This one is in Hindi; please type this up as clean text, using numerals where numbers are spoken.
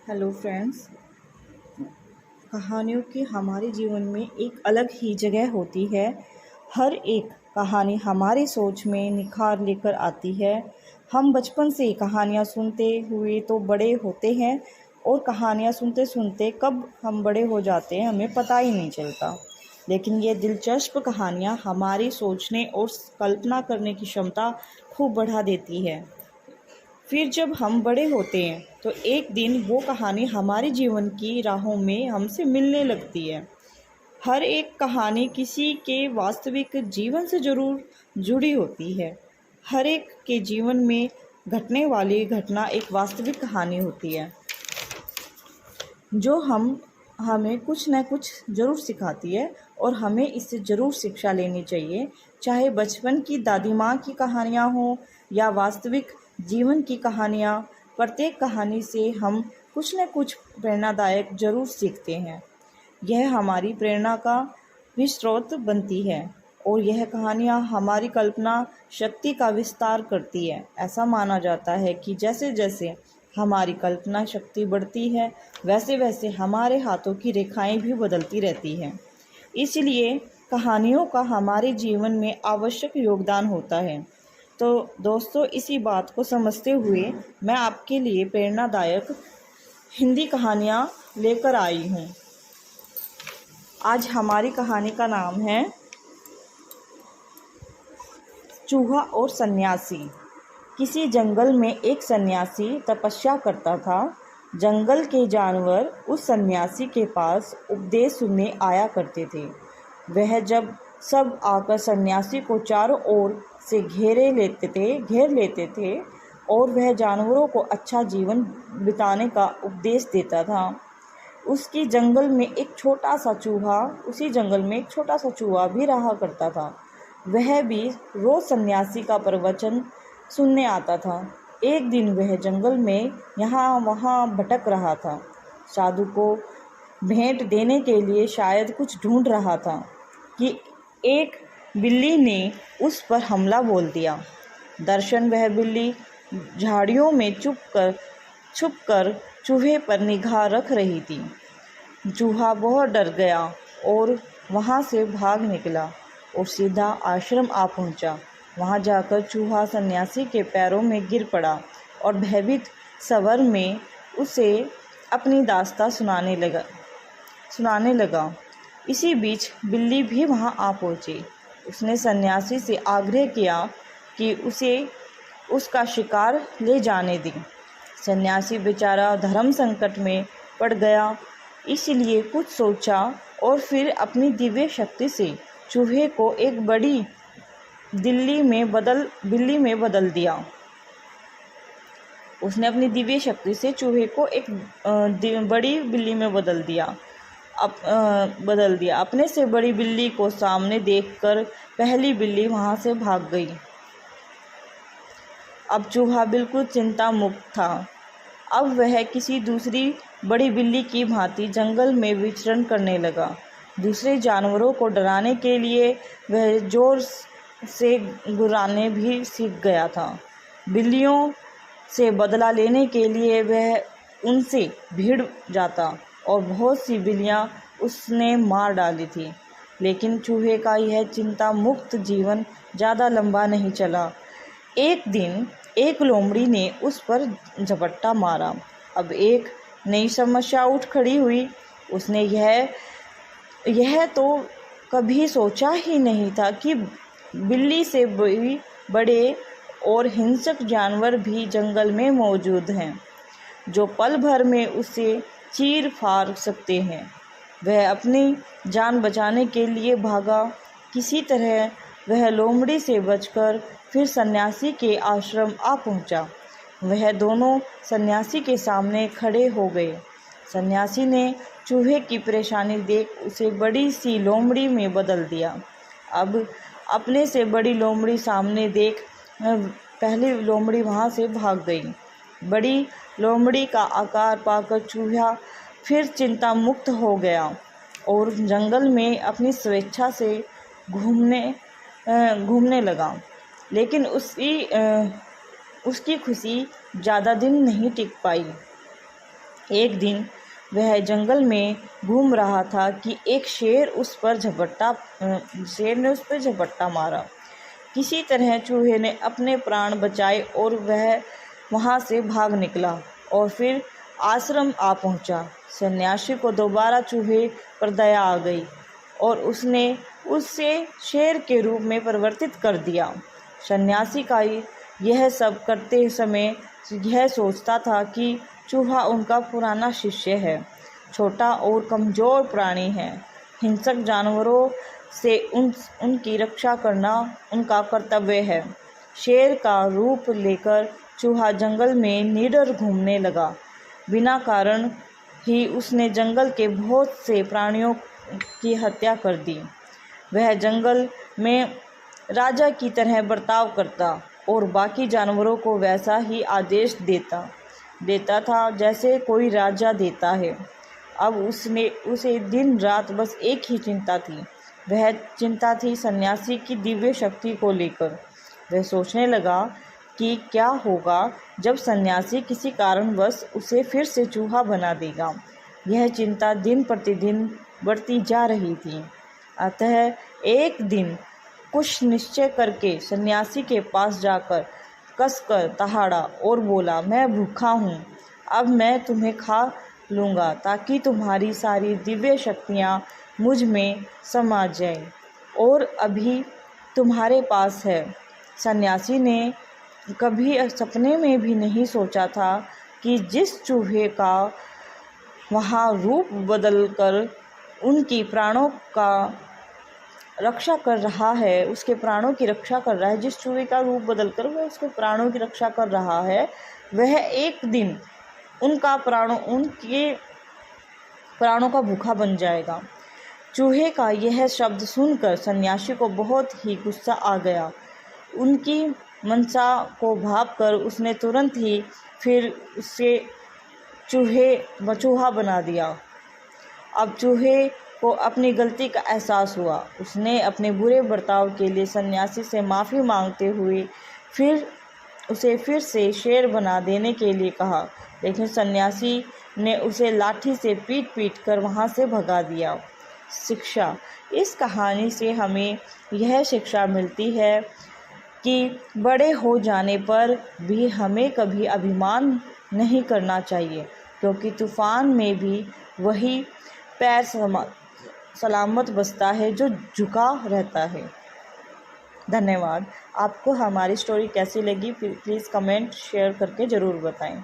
Hello friends. कहानियों की हमारे जीवन में एक अलग ही जगह होती है। हर एक कहानी हमारी सोच में निखार लेकर आती है। हम बचपन से कहानियाँ सुनते हुए तो बड़े होते हैं और कहानियाँ सुनते सुनते कब हम बड़े हो जाते हैं हमें पता ही नहीं चलता। लेकिन ये दिलचस्प कहानियाँ हमारी सोचने और कल्पना करने की क्षमता खूब बढ़ा देती है। फिर जब हम बड़े होते हैं तो एक दिन वो कहानी हमारे जीवन की राहों में हमसे मिलने लगती है। हर एक कहानी किसी के वास्तविक जीवन से ज़रूर जुड़ी होती है। हर एक के जीवन में घटने वाली घटना एक वास्तविक कहानी होती है जो हमें कुछ न कुछ ज़रूर सिखाती है और हमें इससे ज़रूर शिक्षा लेनी चाहिए। चाहे बचपन की दादी माँ की कहानियाँ हों या वास्तविक जीवन की कहानियाँ, प्रत्येक कहानी से हम कुछ न कुछ प्रेरणादायक ज़रूर सीखते हैं। यह हमारी प्रेरणा का भी स्रोत बनती है और यह कहानियाँ हमारी कल्पना शक्ति का विस्तार करती है। ऐसा माना जाता है कि जैसे जैसे हमारी कल्पना शक्ति बढ़ती है वैसे वैसे हमारे हाथों की रेखाएं भी बदलती रहती हैं। इसलिए कहानियों का हमारे जीवन में आवश्यक योगदान होता है। तो दोस्तों, इसी बात को समझते हुए मैं आपके लिए प्रेरणादायक हिंदी कहानियाँ लेकर आई हूँ। आज हमारी कहानी का नाम है चूहा और सन्यासी। किसी जंगल में एक सन्यासी तपस्या करता था। जंगल के जानवर उस सन्यासी के पास उपदेश सुनने आया करते थे। वह जब सब आकर सन्यासी को चारों ओर से घेर लेते थे और वह जानवरों को अच्छा जीवन बिताने का उपदेश देता था। उसी जंगल में एक छोटा सा चूहा भी रहा करता था। वह भी रोज सन्यासी का प्रवचन सुनने आता था। एक दिन वह जंगल में यहाँ वहाँ भटक रहा था। साधु को भेंट देने के लिए शायद कुछ ढूंढ रहा था कि एक बिल्ली ने उस पर हमला बोल दिया। दरअसल वह बिल्ली झाड़ियों में छुपकर चूहे पर निगाह रख रही थी। चूहा बहुत डर गया और वहाँ से भाग निकला और सीधा आश्रम आ पहुँचा। वहाँ जाकर चूहा सन्यासी के पैरों में गिर पड़ा और भयभीत स्वर में उसे अपनी दास्तां सुनाने लगा। इसी बीच बिल्ली भी वहाँ आ पहुँची। उसने सन्यासी से आग्रह किया कि उसे उसका शिकार ले जाने दी। सन्यासी बेचारा धर्म संकट में पड़ गया, इसलिए कुछ सोचा और फिर अपनी दिव्य शक्ति से चूहे को एक बड़ी बिल्ली में बदल दिया। उसने अपनी दिव्य शक्ति से चूहे को एक बड़ी बिल्ली में बदल दिया। अपने से बड़ी बिल्ली को सामने देखकर पहली बिल्ली वहां से भाग गई। अब चूहा बिल्कुल चिंता मुक्त था। अब वह किसी दूसरी बड़ी बिल्ली की भांति जंगल में विचरण करने लगा। दूसरे जानवरों को डराने के लिए वह जोर से गुर्राने भी सीख गया था। बिल्लियों से बदला लेने के लिए वह उनसे भिड़ जाता और बहुत सी बिल्लियां उसने मार डाली थी। लेकिन चूहे का यह चिंता मुक्त जीवन ज़्यादा लंबा नहीं चला। एक दिन एक लोमड़ी ने उस पर झपट्टा मारा। अब एक नई समस्या उठ खड़ी हुई। उसने यह तो कभी सोचा ही नहीं था कि बिल्ली से भी बड़े और हिंसक जानवर भी जंगल में मौजूद हैं जो पल भर में उसे चीर फाड़ सकते हैं। वह अपनी जान बचाने के लिए भागा। किसी तरह वह लोमड़ी से बचकर फिर सन्यासी के आश्रम आ पहुंचा। वह दोनों सन्यासी के सामने खड़े हो गए। सन्यासी ने चूहे की परेशानी देख उसे बड़ी सी लोमड़ी में बदल दिया। अब अपने से बड़ी लोमड़ी सामने देख पहली लोमड़ी वहां से भाग गई। बड़ी लोमड़ी का आकार पाकर चूहा फिर चिंता मुक्त हो गया और जंगल में अपनी स्वेच्छा से घूमने लगा। लेकिन उसकी खुशी ज़्यादा दिन नहीं टिक पाई। एक दिन वह जंगल में घूम रहा था कि एक शेर ने उस पर झपट्टा मारा। किसी तरह चूहे ने अपने प्राण बचाए और वह वहाँ से भाग निकला और फिर आश्रम आ पहुँचा। सन्यासी को दोबारा चूहे पर दया आ गई और उसने उसे शेर के रूप में परिवर्तित कर दिया। सन्यासी का यह सब करते समय यह सोचता था कि चूहा उनका पुराना शिष्य है, छोटा और कमज़ोर प्राणी है। हिंसक जानवरों से उनकी रक्षा करना उनका कर्तव्य है। शेर का रूप लेकर चूहा जंगल में निडर घूमने लगा। बिना कारण ही उसने जंगल के बहुत से प्राणियों की हत्या कर दी। वह जंगल में राजा की तरह बर्ताव करता और बाकी जानवरों को वैसा ही आदेश देता था जैसे कोई राजा देता है। अब उसे दिन रात बस एक ही चिंता थी। वह चिंता थी सन्यासी की दिव्य शक्ति को लेकर। वह सोचने लगा कि क्या होगा जब सन्यासी किसी कारणवश उसे फिर से चूहा बना देगा। यह चिंता दिन प्रतिदिन बढ़ती जा रही थी। अतः एक दिन कुछ निश्चय करके सन्यासी के पास जाकर कसकर दहाड़ा और बोला, मैं भूखा हूँ, अब मैं तुम्हें खा लूँगा ताकि तुम्हारी सारी दिव्य शक्तियाँ मुझ में समा जाएं और अभी तुम्हारे पास है। सन्यासी ने कभी सपने में भी नहीं सोचा था कि जिस चूहे का वहाँ रूप बदलकर उनकी प्राणों का रक्षा कर रहा है, उसके प्राणों की रक्षा कर रहा है, जिस चूहे का रूप बदलकर वह उसके प्राणों की रक्षा कर रहा है, वह एक दिन उनके प्राणों का भूखा बन जाएगा। चूहे का यह शब्द सुनकर सन्यासी को बहुत ही गुस्सा आ गया। उनकी मनसा को भांपकर उसने तुरंत ही फिर उसे चूहा बना दिया। अब चूहे को अपनी गलती का एहसास हुआ। उसने अपने बुरे बर्ताव के लिए सन्यासी से माफ़ी मांगते हुए उसे फिर से शेर बना देने के लिए कहा, लेकिन सन्यासी ने उसे लाठी से पीट कर वहाँ से भगा दिया। शिक्षा: इस कहानी से हमें यह शिक्षा मिलती है कि बड़े हो जाने पर भी हमें कभी अभिमान नहीं करना चाहिए, क्योंकि तूफान में भी वही पैर सलामत बचता है जो झुका रहता है। धन्यवाद। आपको हमारी स्टोरी कैसी लगी प्लीज़ कमेंट शेयर करके ज़रूर बताएं।